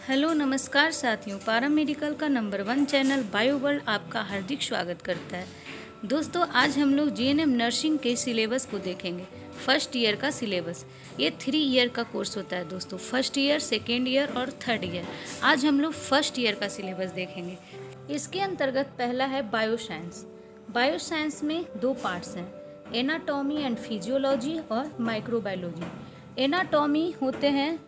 Hello नमस्कार साथियों, पारा मेडिकल का नंबर 1 चैनल बायो वर्ल्ड आपका हार्दिक स्वागत करता है। दोस्तों, आज हम लोग जीएनएम नर्सिंग के सिलेबस को देखेंगे। फर्स्ट ईयर का सिलेबस, ये 3 ईयर का कोर्स होता है दोस्तों। फर्स्ट ईयर, सेकेंड ईयर और थर्ड ईयर। आज हम लोग फर्स्ट ईयर का सिलेबस देखेंगे। इसके अंतर्गत पहला है बायोसाइंस। बायोसाइंस में 2 पार्ट्स हैं, एनाटॉमी एंड फिजियोलॉजी और माइक्रोबायोलॉजी। एनाटॉमी होते हैं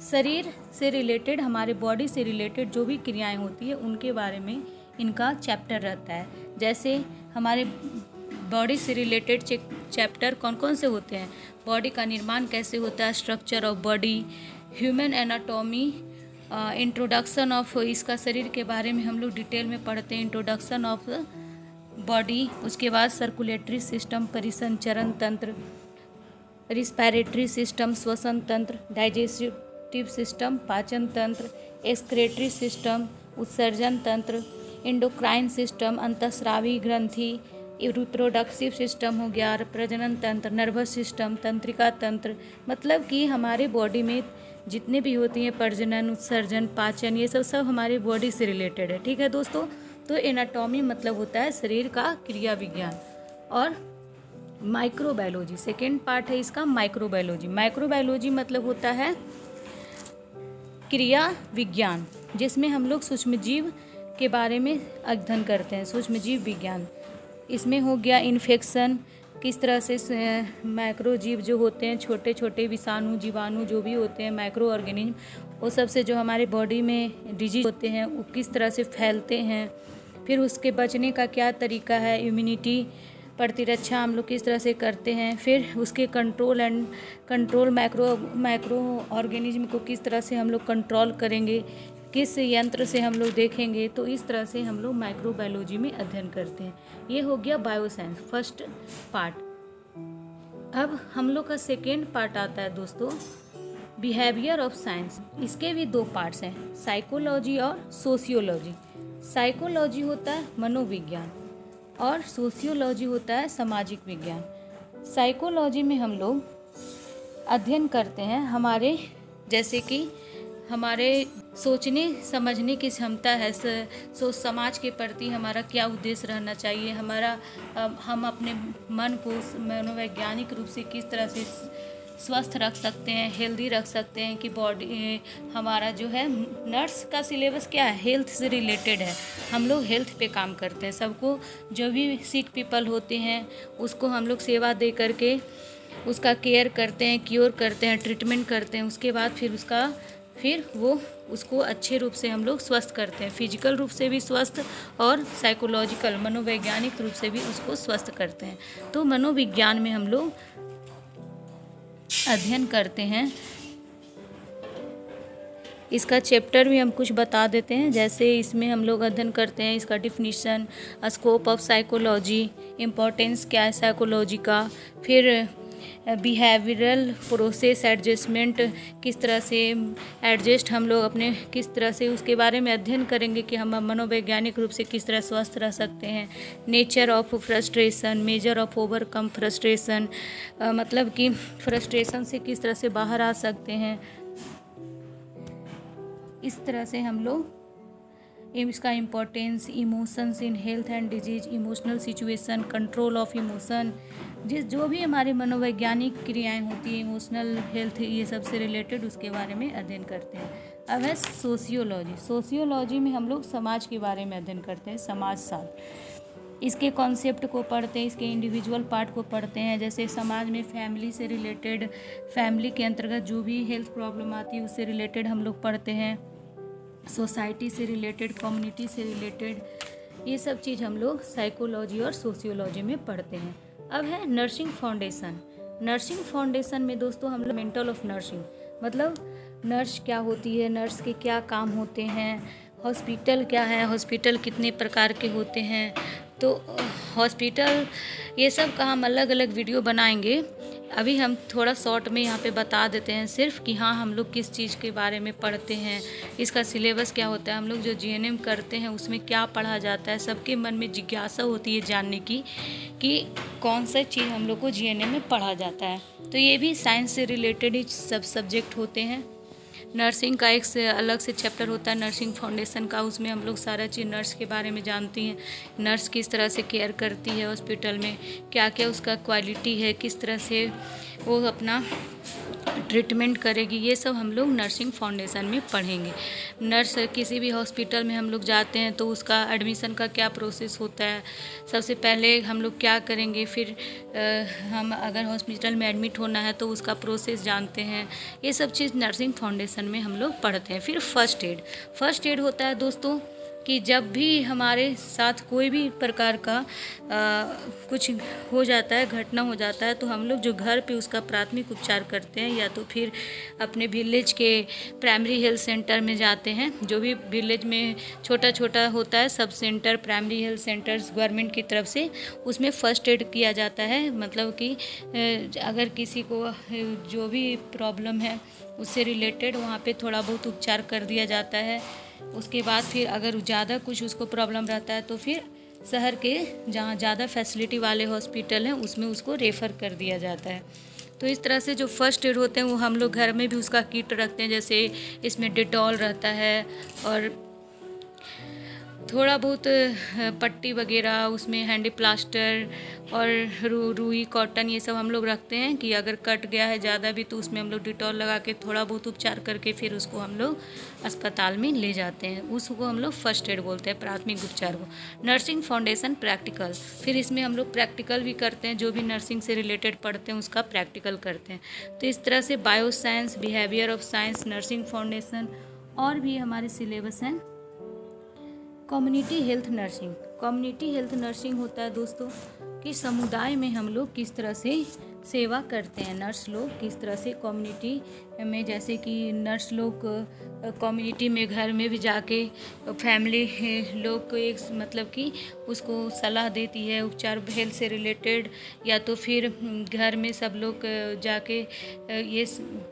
शरीर से रिलेटेड, हमारे बॉडी से रिलेटेड जो भी क्रियाएं होती है उनके बारे में इनका चैप्टर रहता है। जैसे हमारे बॉडी से रिलेटेड चैप्टर कौन कौन से होते हैं, बॉडी का निर्माण कैसे होता है, structure of body, human anatomy, introduction of, इसका शरीर के बारे में हम लोग डिटेल में पढ़ते हैं, इंट्रोडक्शन ऑफ बॉडी। उसके बाद सर्कुलेटरी सिस्टम, परिसंचरण तंत्र, रिस्पायरेटरी सिस्टम, श्वसन तंत्र, डाइजेस्टिव सिस्टम, पाचन तंत्र, एक्सक्रेटरी सिस्टम, उत्सर्जन तंत्र, इंडोक्राइन सिस्टम, अंतःस्रावी ग्रंथि, रिप्रोडक्टिव सिस्टम हो गया, प्रजनन तंत्र, नर्वस सिस्टम, तंत्रिका तंत्र। मतलब कि हमारे बॉडी में जितने भी होती हैं, प्रजनन, उत्सर्जन, पाचन, ये सब हमारी बॉडी से रिलेटेड है। ठीक है दोस्तों। तो एनाटॉमी मतलब होता है शरीर का क्रिया विज्ञान। और माइक्रोबायोलॉजी सेकेंड पार्ट है इसका, माइक्रोबायोलॉजी। माइक्रोबायोलॉजी मतलब होता है क्रिया विज्ञान, जिसमें हम लोग सूक्ष्मजीव के बारे में अध्ययन करते हैं, सूक्ष्मजीव विज्ञान। इसमें हो गया इन्फेक्शन, किस तरह से माइक्रोजीव जो होते हैं, छोटे छोटे विषाणु, जीवाणु जो भी होते हैं, माइक्रो ऑर्गेनिज्म, वो सबसे जो हमारे बॉडी में डिजीज होते हैं वो किस तरह से फैलते हैं, फिर उसके बचने का क्या तरीका है, इम्यूनिटी, प्रतिरक्षा हम लोग किस तरह से करते हैं, फिर उसके कंट्रोल माइक्रो ऑर्गेनिज्म को किस तरह से हम लोग कंट्रोल करेंगे, किस यंत्र से हम लोग देखेंगे। तो इस तरह से हम लोग माइक्रोबायोलॉजी में अध्ययन करते हैं। ये हो गया बायोसाइंस फर्स्ट पार्ट। अब हम लोग का सेकेंड पार्ट आता है दोस्तों, बिहेवियर ऑफ साइंस। इसके भी 2 पार्ट्स हैं, साइकोलॉजी और सोशियोलॉजी। साइकोलॉजी होता है मनोविज्ञान और सोशियोलॉजी होता है सामाजिक विज्ञान। साइकोलॉजी में हम लोग अध्ययन करते हैं हमारे, जैसे कि हमारे सोचने समझने की क्षमता है, समाज के प्रति हमारा क्या उद्देश्य रहना चाहिए, हम अपने मन को मनोवैज्ञानिक रूप से किस तरह से स्वस्थ रख सकते हैं, हेल्दी रख सकते हैं कि बॉडी हमारा जो है, नर्स का सिलेबस क्या है, हेल्थ से रिलेटेड है। हम लोग हेल्थ पे काम करते हैं, सबको जो भी सिक पीपल होते हैं उसको हम लोग सेवा दे करके उसका केयर करते हैं, क्योर करते हैं, ट्रीटमेंट करते हैं। उसके बाद फिर वो उसको अच्छे रूप से हम लोग स्वस्थ करते हैं, फिजिकल रूप से भी स्वस्थ और साइकोलॉजिकल मनोवैज्ञानिक रूप से भी उसको स्वस्थ करते हैं। तो मनोविज्ञान में हम लोग अध्ययन करते हैं। इसका चैप्टर भी हम कुछ बता देते हैं, जैसे इसमें हम लोग अध्ययन करते हैं इसका definition, scope of psychology, importance क्या है साइकोलॉजी का, फिर बिहेवियरल प्रोसेस एडजस्टमेंट, किस तरह से एडजस्ट हम लोग अपने, किस तरह से उसके बारे में अध्ययन करेंगे कि हम मनोवैज्ञानिक रूप से किस तरह स्वस्थ रह सकते हैं। Nature of frustration, measure of overcome frustration, मतलब कि फ्रस्ट्रेशन से किस तरह से बाहर आ सकते हैं। इस तरह से हम लोग इसका importance, emotions in health and disease, emotional situation, control of emotion, जो भी हमारे मनोवैज्ञानिक क्रियाएं होती हैं, इमोशनल हेल्थ, ये सब से रिलेटेड उसके बारे में अध्ययन करते हैं। अब है सोशियोलॉजी। सोशियोलॉजी में हम लोग समाज के बारे में अध्ययन करते हैं, समाजशास्त्र। इसके कॉन्सेप्ट को पढ़ते हैं, इसके इंडिविजुअल पार्ट को पढ़ते हैं। जैसे समाज में फैमिली से रिलेटेड, फैमिली के अंतर्गत जो भी हेल्थ प्रॉब्लम आती है उससे रिलेटेड हम लोग पढ़ते हैं। सोसाइटी से रिलेटेड, कम्युनिटी से रिलेटेड, ये सब चीज़ हम लोग साइकोलॉजी और सोशियोलॉजी में पढ़ते हैं। अब है नर्सिंग फाउंडेशन। नर्सिंग फाउंडेशन में दोस्तों हम लोग मेंटल ऑफ नर्सिंग, मतलब नर्स क्या होती है, नर्स के क्या काम होते हैं, हॉस्पिटल क्या है, हॉस्पिटल कितने प्रकार के होते हैं। तो हॉस्पिटल, ये सब का हम अलग अलग वीडियो बनाएंगे। अभी हम थोड़ा शॉर्ट में यहाँ पे बता देते हैं सिर्फ कि हाँ हम लोग किस चीज़ के बारे में पढ़ते हैं, इसका सिलेबस क्या होता है, हम लोग जो जीएनएम करते हैं उसमें क्या पढ़ा जाता है। सबके मन में जिज्ञासा होती है जानने की कि कौन सा चीज़ हम लोग को जीएनएम में पढ़ा जाता है। तो ये भी साइंस से रिलेटेड ही सब सब्जेक्ट होते हैं। नर्सिंग का एक से अलग से चैप्टर होता है नर्सिंग फाउंडेशन का, उसमें हम लोग सारा चीज़ नर्स के बारे में जानती हैं। नर्स किस तरह से केयर करती है हॉस्पिटल में, क्या क्या उसका क्वालिटी है, किस तरह से वो अपना ट्रीटमेंट करेगी, ये सब हम लोग नर्सिंग फाउंडेशन में पढ़ेंगे। नर्स किसी भी हॉस्पिटल में हम लोग जाते हैं तो उसका एडमिशन का क्या प्रोसेस होता है, सबसे पहले हम लोग क्या करेंगे, फिर हम अगर हॉस्पिटल में एडमिट होना है तो उसका प्रोसेस जानते हैं। ये सब चीज़ नर्सिंग फाउंडेशन में हम लोग पढ़ते हैं। फिर फर्स्ट एड होता है दोस्तों कि जब भी हमारे साथ कोई भी प्रकार का कुछ हो जाता है, घटना हो जाता है, तो हम लोग जो घर पे उसका प्राथमिक उपचार करते हैं, या तो फिर अपने विलेज के प्राइमरी हेल्थ सेंटर में जाते हैं। जो भी विलेज में छोटा छोटा होता है sub centre, primary health centres government की तरफ से, उसमें फ़र्स्ट एड किया जाता है। मतलब कि अगर किसी को जो भी प्रॉब्लम है उससे रिलेटेड वहाँ पे थोड़ा बहुत उपचार कर दिया जाता है। उसके बाद फिर अगर ज़्यादा कुछ उसको प्रॉब्लम रहता है तो फिर शहर के जहाँ ज़्यादा फैसिलिटी वाले हॉस्पिटल हैं उसमें उसको रेफ़र कर दिया जाता है। तो इस तरह से जो फर्स्ट एड होते हैं वो हम लोग घर में भी उसका किट रखते हैं। जैसे इसमें डेटॉल रहता है और थोड़ा बहुत पट्टी वगैरह, उसमें हैंडी प्लास्टर और रुई कॉटन, ये सब हम लोग रखते हैं कि अगर कट गया है ज़्यादा भी तो उसमें हम लोग डिटॉल लगा के थोड़ा बहुत उपचार करके फिर उसको हम लोग अस्पताल में ले जाते हैं। उसको हम लोग फर्स्ट एड बोलते हैं, प्राथमिक उपचार को। नर्सिंग फाउंडेशन प्रैक्टिकल, फिर इसमें हम लोग प्रैक्टिकल भी करते हैं, जो भी नर्सिंग से रिलेटेड पढ़ते हैं उसका प्रैक्टिकल करते हैं। तो इस तरह से bio science, behaviour of science, nursing foundation और भी हमारे सिलेबस हैं। कम्युनिटी हेल्थ नर्सिंग होता है दोस्तों कि समुदाय में हम लोग किस तरह से सेवा करते हैं। नर्स लोग किस तरह से कम्युनिटी में, जैसे कि नर्स लोग कम्युनिटी में घर में भी जाके फैमिली लोग को एक मतलब कि उसको सलाह देती है उपचार हेल्थ से रिलेटेड, या तो फिर घर में सब लोग जाके ये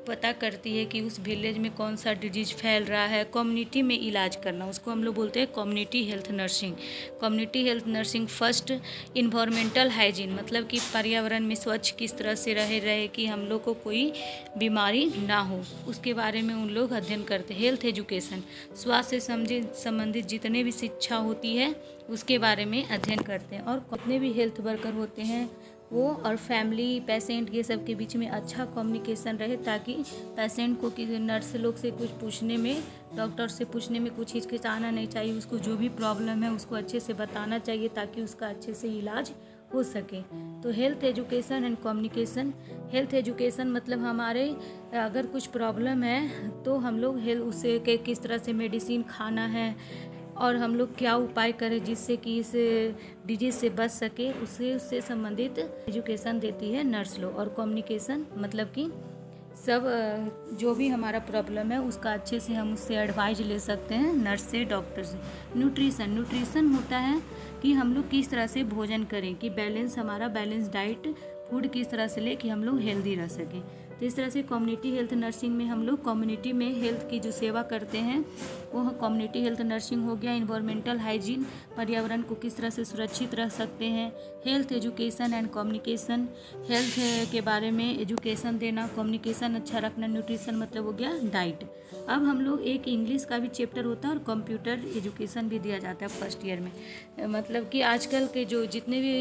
पता करती है कि उस विलेज में कौन सा डिजीज फैल रहा है, कम्युनिटी में इलाज करना, उसको हम लोग बोलते हैं community health nursing. First environmental hygiene, मतलब कि पर्यावरण में स्वच्छ किस तरह से रहे कि हम लोग को कोई बीमारी ना हो, उसके बारे में उन लोग अध्ययन करते हैं। हेल्थ एजुकेशन, स्वास्थ्य से संबंधित जितने भी शिक्षा होती है उसके बारे में अध्ययन करते हैं। और कितने भी हेल्थ वर्कर होते हैं वो और फैमिली, पेशेंट, ये सब के बीच में अच्छा कम्युनिकेशन रहे, ताकि पेशेंट को कि नर्स लोग से कुछ पूछने में, डॉक्टर से पूछने में कुछ हिचकिचाना नहीं चाहिए। उसको जो भी प्रॉब्लम है उसको अच्छे से बताना चाहिए ताकि उसका अच्छे से इलाज हो सके। तो health education and communication. Health education मतलब हमारे अगर कुछ प्रॉब्लम है तो हम लोग उससे किस तरह से मेडिसिन खाना है और हम लोग क्या उपाय करें जिससे कि इस डिजीज़ से बच सके, उससे संबंधित एजुकेशन देती है नर्स लोग। और कम्युनिकेशन मतलब कि सब जो भी हमारा प्रॉब्लम है उसका अच्छे से हम उससे एडवाइज ले सकते हैं नर्स से, डॉक्टर से। न्यूट्रिशन होता है कि हम लोग किस तरह से भोजन करें कि हमारा बैलेंस डाइट फूड किस तरह से ले कि हम लोग हेल्दी रह सकें। तो इस तरह से कम्युनिटी हेल्थ नर्सिंग में हम लोग कम्युनिटी में हेल्थ की जो सेवा करते हैं वो कम्युनिटी हेल्थ नर्सिंग हो गया। इन्वायरमेंटल हाइजीन, पर्यावरण को किस तरह से सुरक्षित रख सकते हैं। Health education and communication, health के बारे में एजुकेशन देना, कम्युनिकेशन अच्छा रखना। न्यूट्रिशन मतलब हो गया डाइट। अब हम लोग एक इंग्लिश का भी चैप्टर होता है और कंप्यूटर एजुकेशन भी दिया जाता है फर्स्ट ईयर में। मतलब कि आजकल के जो जितने भी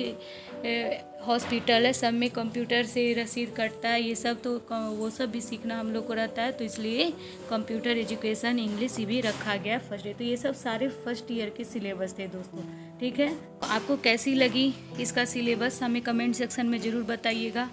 हॉस्पिटल है सब में कंप्यूटर से रसीद कटता है, ये सब तो वो सब भी सीखना हम लोग को रहता है। तो इसलिए कंप्यूटर एजुकेशन इंग्लिश भी रखा गया फर्स्ट ईयर। तो ये सब सारे फर्स्ट ईयर के सिलेबस थे दोस्तों, ठीक है। आपको कैसी लगी इसका सिलेबस हमें कमेंट सेक्शन में ज़रूर बताइएगा।